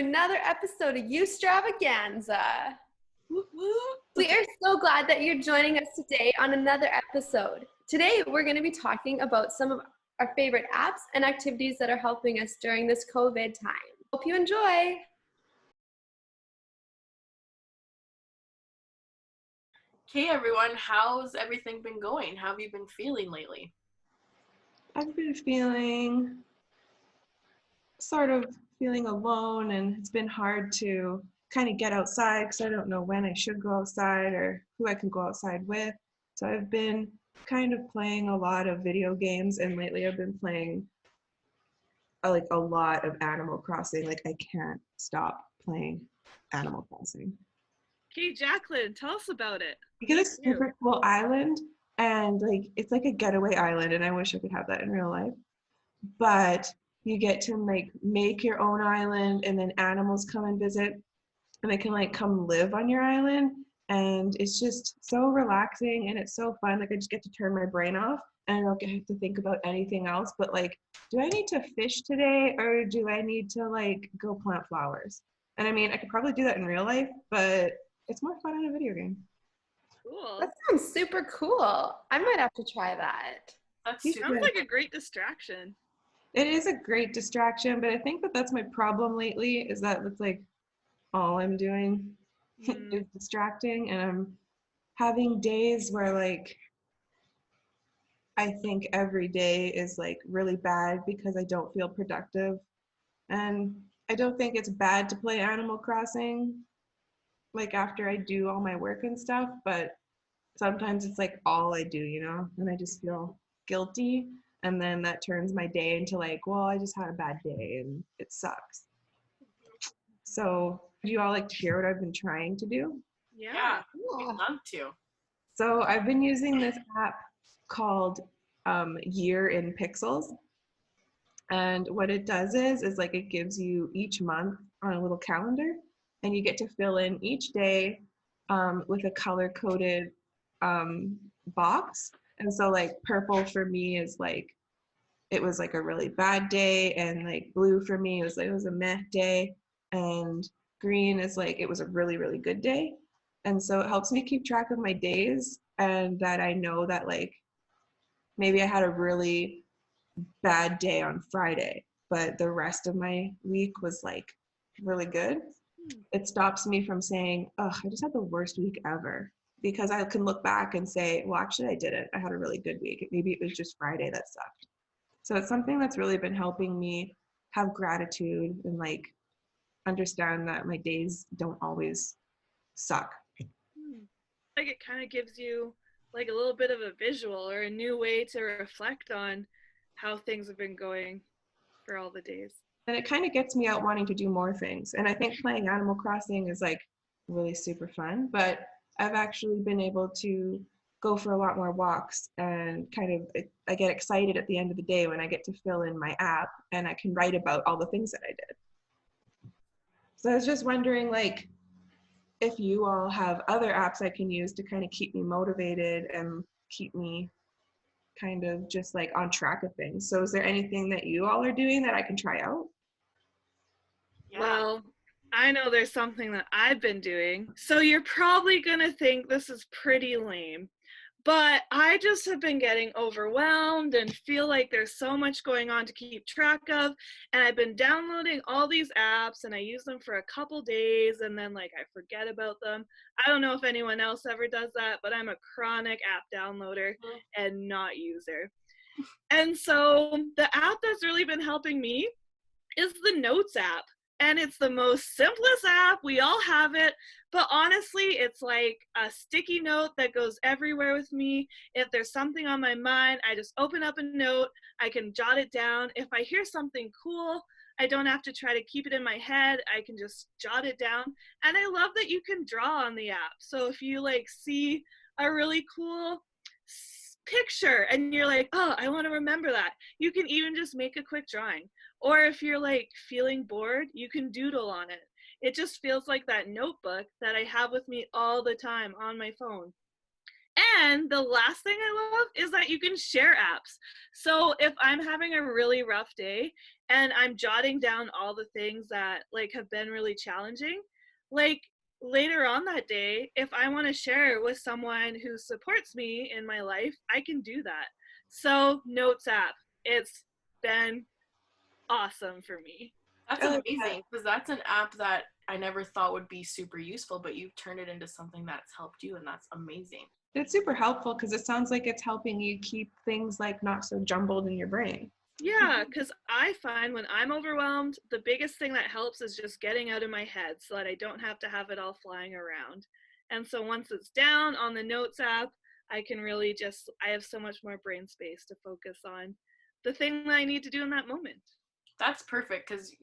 another episode of Youthstravaganza. Woo woo. We are so glad that you're joining us today on another episode. Today, we're going to be talking about some of our favorite apps and activities that are helping us during this COVID time. Hope you enjoy. Okay, everyone, how's everything been going? How have you been feeling lately? I've been feeling alone, and it's been hard to kind of get outside because I don't know when I should go outside or who I can go outside with. So I've been kind of playing a lot of video games, and lately I've been playing a lot of Animal Crossing. Like, I can't stop playing Animal Crossing. Okay, Jaclyn, tell us about it. You get a super cool island, and it's like a getaway island, and I wish I could have that in real life. But you get to make your own island, and then animals come and visit, and they can come live on your island, and it's just so relaxing and it's so fun. I just get to turn my brain off, and I don't have to think about anything else but do I need to fish today, or do I need to go plant flowers? And I mean, I could probably do that in real life, but it's more fun in a video game. Cool. That sounds super cool. I might have to try that. That Sounds like a great distraction. It is a great distraction, but I think that's my problem lately, is that it's all I'm doing is distracting, and I'm having days where I think every day is really bad because I don't feel productive. And I don't think it's bad to play Animal Crossing after I do all my work and stuff, but sometimes it's all I do, and I just feel guilty, and then that turns my day into well, I just had a bad day and it sucks. So do you all like to hear what I've been trying to do? Yeah, Cool. we'd love to. So I've been using this app called Year in Pixels, and what it does is it gives you each month on a little calendar, and you get to fill in each day with a color-coded box. And so purple for me is it was a really bad day, and blue for me was it was a meh day, and green is it was a really, really good day. And so it helps me keep track of my days, and that I know that maybe I had a really bad day on Friday, but the rest of my week was really good. It stops me from saying, oh, I just had the worst week ever, because I can look back and say, well, actually I didn't. I had a really good week. Maybe it was just Friday that sucked. So it's something that's really been helping me have gratitude and understand that my days don't always suck. It kind of gives you a little bit of a visual or a new way to reflect on how things have been going for all the days. And it kind of gets me out wanting to do more things. And I think playing Animal Crossing is really super fun, but I've actually been able to go for a lot more walks, and I get excited at the end of the day when I get to fill in my app and I can write about all the things that I did. So I was just wondering if you all have other apps I can use to kind of keep me motivated and keep me kind of just on track of things. So is there anything that you all are doing that I can try out? Yeah. Well, I know there's something that I've been doing, so you're probably gonna think this is pretty lame, but I just have been getting overwhelmed and feel like there's so much going on to keep track of, and I've been downloading all these apps, and I use them for a couple days, and then I forget about them. I don't know if anyone else ever does that, but I'm a chronic app downloader and not user. And so the app that's really been helping me is the Notes app. And it's the most simplest app. We all have it. But honestly, it's like a sticky note that goes everywhere with me. If there's something on my mind, I just open up a note. I can jot it down. If I hear something cool, I don't have to try to keep it in my head. I can just jot it down. And I love that you can draw on the app. So if you see a really cool picture and you're oh, I want to remember that, you can even just make a quick drawing. Or if you're feeling bored, you can doodle on it. It just feels like that notebook that I have with me all the time on my phone. And the last thing I love is that you can share apps. So if I'm having a really rough day and I'm jotting down all the things that like have been really challenging, like later on that day, if I want to share with someone who supports me in my life, I can do that. So Notes app, it's been awesome for me. That's amazing, because that's an app that I never thought would be super useful, but you've turned it into something that's helped you, and that's amazing. It's super helpful because it sounds like it's helping you keep things like not so jumbled in your brain. Yeah, because I find when I'm overwhelmed, the biggest thing that helps is just getting out of my head so that I don't have to have it all flying around. And so once it's down on the Notes app, I can really I have so much more brain space to focus on the thing that I need to do in that moment. That's perfect, because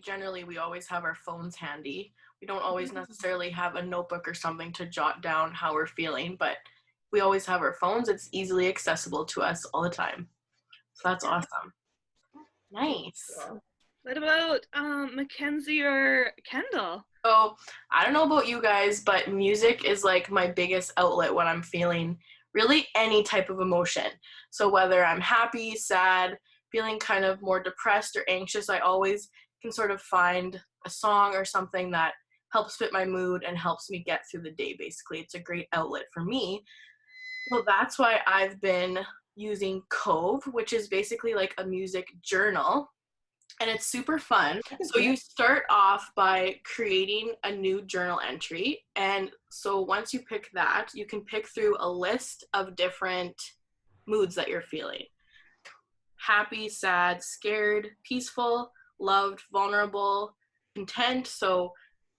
generally, we always have our phones handy. We don't always necessarily have a notebook or something to jot down how we're feeling, but we always have our phones. It's easily accessible to us all the time. So that's awesome. Nice. What about Mackenzie or Kendall? So I don't know about you guys, but music is like my biggest outlet when I'm feeling really any type of emotion. So whether I'm happy, sad, feeling kind of more depressed or anxious, I always can sort of find a song or something that helps fit my mood and helps me get through the day, basically. It's a great outlet for me. So that's why I've been using Cove, which is basically like a music journal. And it's super fun. So you start off by creating a new journal entry. And so once you pick that, you can pick through a list of different moods that you're feeling. Happy, sad, scared, peaceful, loved, vulnerable, content. So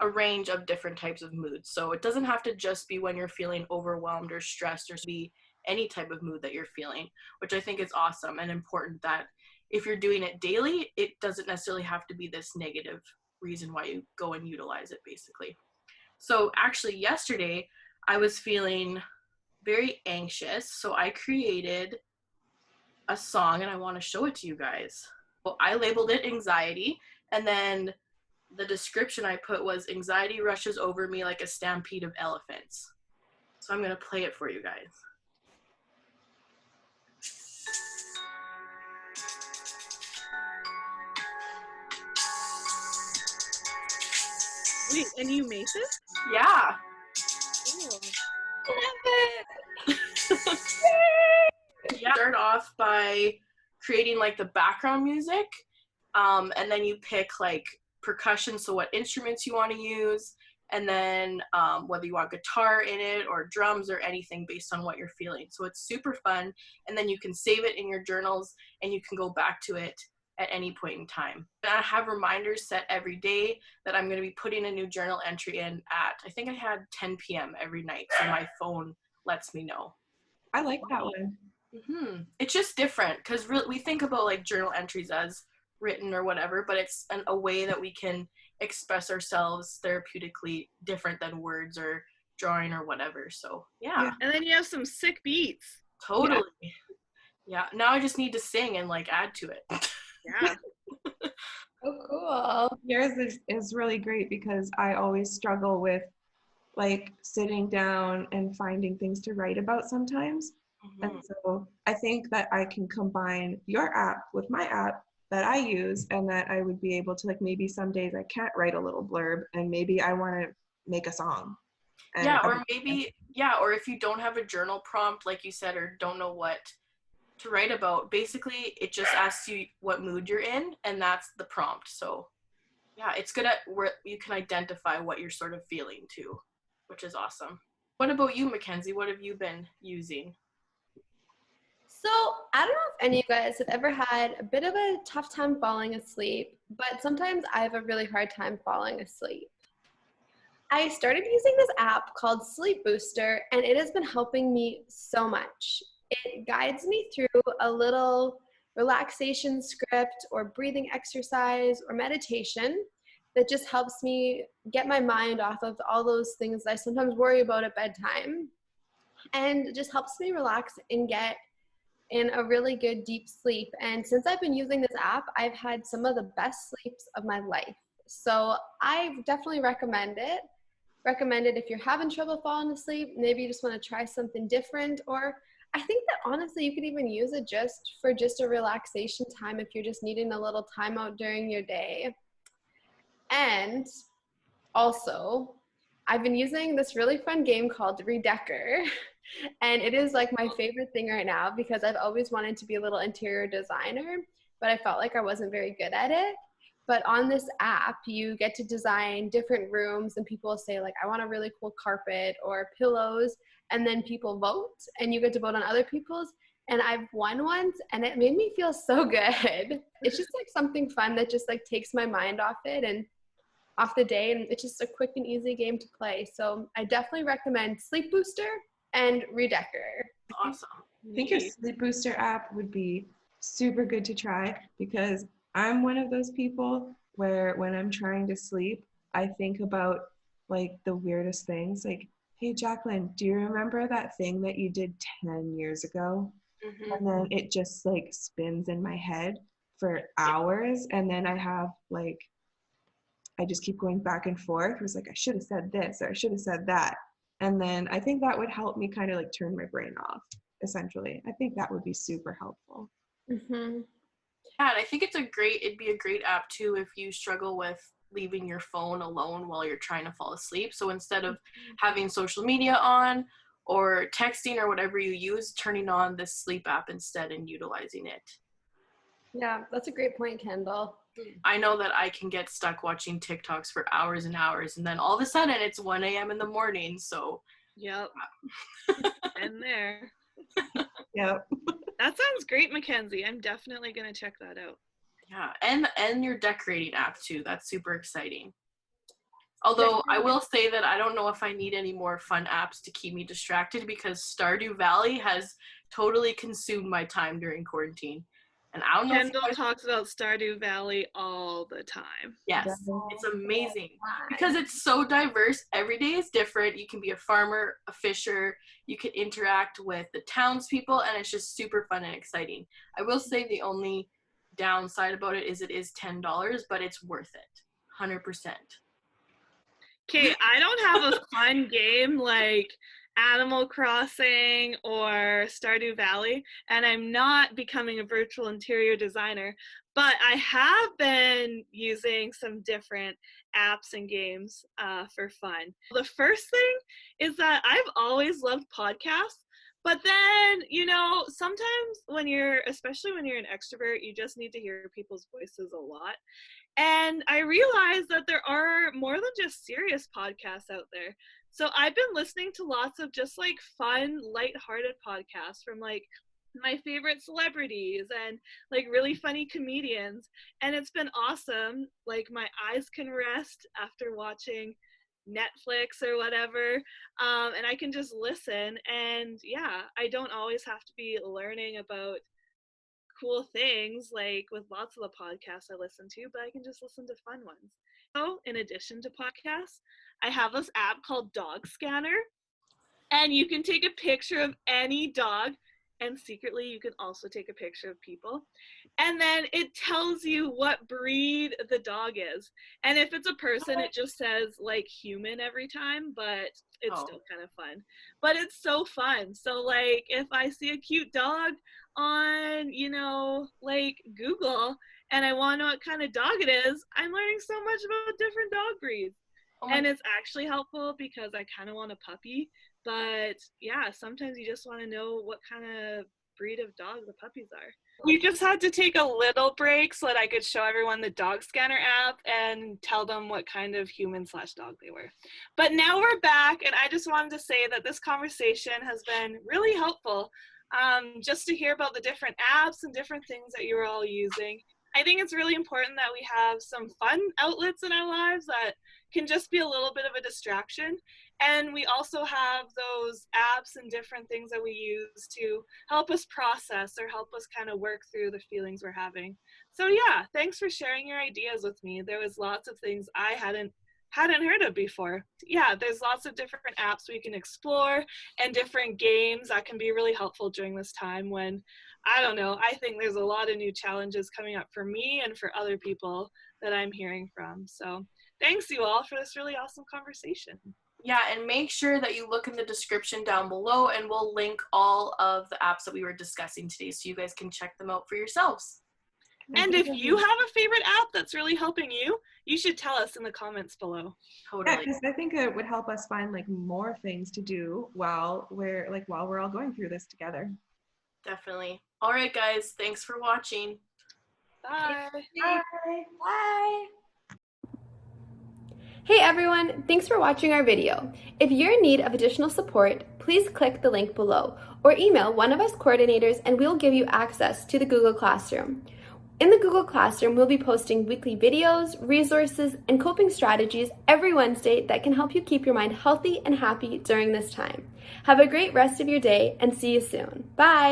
a range of different types of moods. So it doesn't have to just be when you're feeling overwhelmed or stressed, or be any type of mood that you're feeling, which I think is awesome and important, that if you're doing it daily, it doesn't necessarily have to be this negative reason why you go and utilize it, basically. So actually yesterday I was feeling very anxious, so I created a song and I want to show it to you guys. Well, I labeled it Anxiety, and then the description I put was, anxiety rushes over me like a stampede of elephants. So I'm going to play it for you guys. Wait, and you made this? Yeah. Cool. Yeah. Start off by creating like the background music, and then you pick like percussion, so what instruments you want to use, and then whether you want guitar in it or drums or anything based on what you're feeling. So it's super fun, and then you can save it in your journals and you can go back to it at any point in time. And I have reminders set every day that I'm going to be putting a new journal entry in at, I think I had 10 p.m. every night, so my phone lets me know. I like that one. Mm-hmm. It's just different, because we think about like journal entries as written or whatever, but it's a way that we can express ourselves therapeutically, different than words or drawing or whatever. So yeah. And then you have some sick beats. Totally. Yeah. Now I just need to sing and like add to it. Yeah. Oh, cool. Yours is really great, because I always struggle with like sitting down and finding things to write about sometimes. Mm-hmm. And so I think that I can combine your app with my app that I use, and that I would be able to, like, maybe some days I can't write a little blurb and maybe I want to make a song. And or if you don't have a journal prompt, like you said, or don't know what to write about, basically it just asks you what mood you're in, and that's the prompt. So yeah, it's good at where you can identify what you're sort of feeling too, which is awesome. What about you, Mackenzie? What have you been using? So I don't know if any of you guys have ever had a bit of a tough time falling asleep, but sometimes I have a really hard time falling asleep. I started using this app called Sleep Booster, and it has been helping me so much. It guides me through a little relaxation script or breathing exercise or meditation that just helps me get my mind off of all those things that I sometimes worry about at bedtime, and just helps me relax and get in a really good deep sleep. And since I've been using this app, I've had some of the best sleeps of my life. So I definitely recommend it. recommend it if you're having trouble falling asleep. Maybe you just want to try something different, or I think that honestly you could even use it just for a relaxation time if you're just needing a little time out during your day. And also, I've been using this really fun game called Redecker, and it is like my favorite thing right now because I've always wanted to be a little interior designer, but I felt like I wasn't very good at it. But on this app, you get to design different rooms, and people will say like, I want a really cool carpet or pillows, and then people vote, and you get to vote on other people's. And I've won once, and it made me feel so good. It's just like something fun that just like takes my mind off it and off the day, and it's just a quick and easy game to play. So I definitely recommend Sleep Booster and Redecker. Awesome. I think a Sleep Booster app would be super good to try because I'm one of those people where when I'm trying to sleep, I think about like the weirdest things. Like, hey, Jaclyn, do you remember that thing that you did 10 years ago? Mm-hmm. And then it just like spins in my head for hours. And then I just keep going back and forth. It was like, I should have said this or I should have said that. And then I think that would help me kind of like turn my brain off, essentially. I think that would be super helpful. Mm-hmm. Yeah, and I think it'd be a great app too if you struggle with leaving your phone alone while you're trying to fall asleep. So instead of having social media on or texting or whatever you use, turning on this sleep app instead and utilizing it. Yeah, that's a great point, Kendall. I know that I can get stuck watching TikToks for hours and hours, and then all of a sudden it's 1 a.m. in the morning, so. Yep. And there. Yep. That sounds great, Mackenzie. I'm definitely going to check that out. Yeah, and your decorating app too. That's super exciting. Although I will say that I don't know if I need any more fun apps to keep me distracted because Stardew Valley has totally consumed my time during quarantine. And I don't know Kendall talks about Stardew Valley all the time. Yes, it's amazing because it's so diverse. Every day is different. You can be a farmer, a fisher, you can interact with the townspeople, and it's just super fun and exciting. I will say the only downside about it is $10, but it's worth it, 100%. Okay, I don't have a fun game like Animal Crossing or Stardew Valley, and I'm not becoming a virtual interior designer, but I have been using some different apps and games for fun. The first thing is that I've always loved podcasts, but then, sometimes especially when you're an extrovert, you just need to hear people's voices a lot. And I realized that there are more than just serious podcasts out there. So I've been listening to lots of just like fun, lighthearted podcasts from like my favorite celebrities and like really funny comedians. And it's been awesome. Like my eyes can rest after watching Netflix or whatever. And I can just listen. And yeah, I don't always have to be learning about cool things like with lots of the podcasts I listen to, but I can just listen to fun ones. So in addition to podcasts, I have this app called Dog Scanner, and you can take a picture of any dog, and secretly you can also take a picture of people, and then it tells you what breed the dog is. And if it's a person, it just says like human every time, but it's still kind of fun. But it's so fun. So like if I see a cute dog on like Google and I want to know what kind of dog it is, I'm learning so much about different dog breeds. And it's actually helpful because I kind of want a puppy, but yeah, sometimes you just want to know what kind of breed of dog the puppies are. We just had to take a little break so that I could show everyone the Dog Scanner app and tell them what kind of human/dog they were. But now we're back, and I just wanted to say that this conversation has been really helpful, just to hear about the different apps and different things that you were all using. I think it's really important that we have some fun outlets in our lives that can just be a little bit of a distraction. And we also have those apps and different things that we use to help us process or help us kind of work through the feelings we're having. So yeah, thanks for sharing your ideas with me. There was lots of things I hadn't heard of before. Yeah, there's lots of different apps we can explore and different games that can be really helpful during this time when, I don't know, I think there's a lot of new challenges coming up for me and for other people that I'm hearing from. So thanks you all for this really awesome conversation. Yeah, and make sure that you look in the description down below, and we'll link all of the apps that we were discussing today so you guys can check them out for yourselves. And if you have a favorite app that's really helping you, you should tell us in the comments below. Totally. Yeah, because I think it would help us find like more things to do while we're all going through this together. Definitely. All right, guys. Thanks for watching. Bye. Bye. Bye. Hey everyone, thanks for watching our video. If you're in need of additional support, please click the link below or email one of us coordinators and we'll give you access to the Google Classroom. In the Google Classroom, we'll be posting weekly videos, resources, and coping strategies every Wednesday that can help you keep your mind healthy and happy during this time. Have a great rest of your day and see you soon. Bye!